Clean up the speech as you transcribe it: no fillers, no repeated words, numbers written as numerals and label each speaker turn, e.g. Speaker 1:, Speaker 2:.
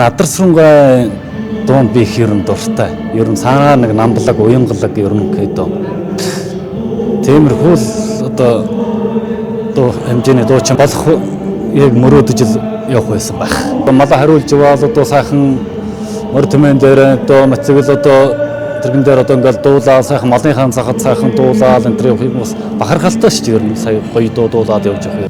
Speaker 1: Адарсрунгаа дунд би их ер нь дуртай. Ер нь санаа нэг намблаг, уянгалаг ер нь гэдэг. Тиймэрхүү л одоо хэмжээний дуучин болох яг мөрөөдөж явах байсан байх. Малаа хариулж яваал одоо сайхан мөр төмөн дээр одоо мацгэл одоо тэрэн дээр одоо ингээл дуулаа сайхан малынхаа цахад сайхан дуулаад энэ төр бас бахархалтай шүү дээ. Ер нь сая гоё дуулаад явж байгаа.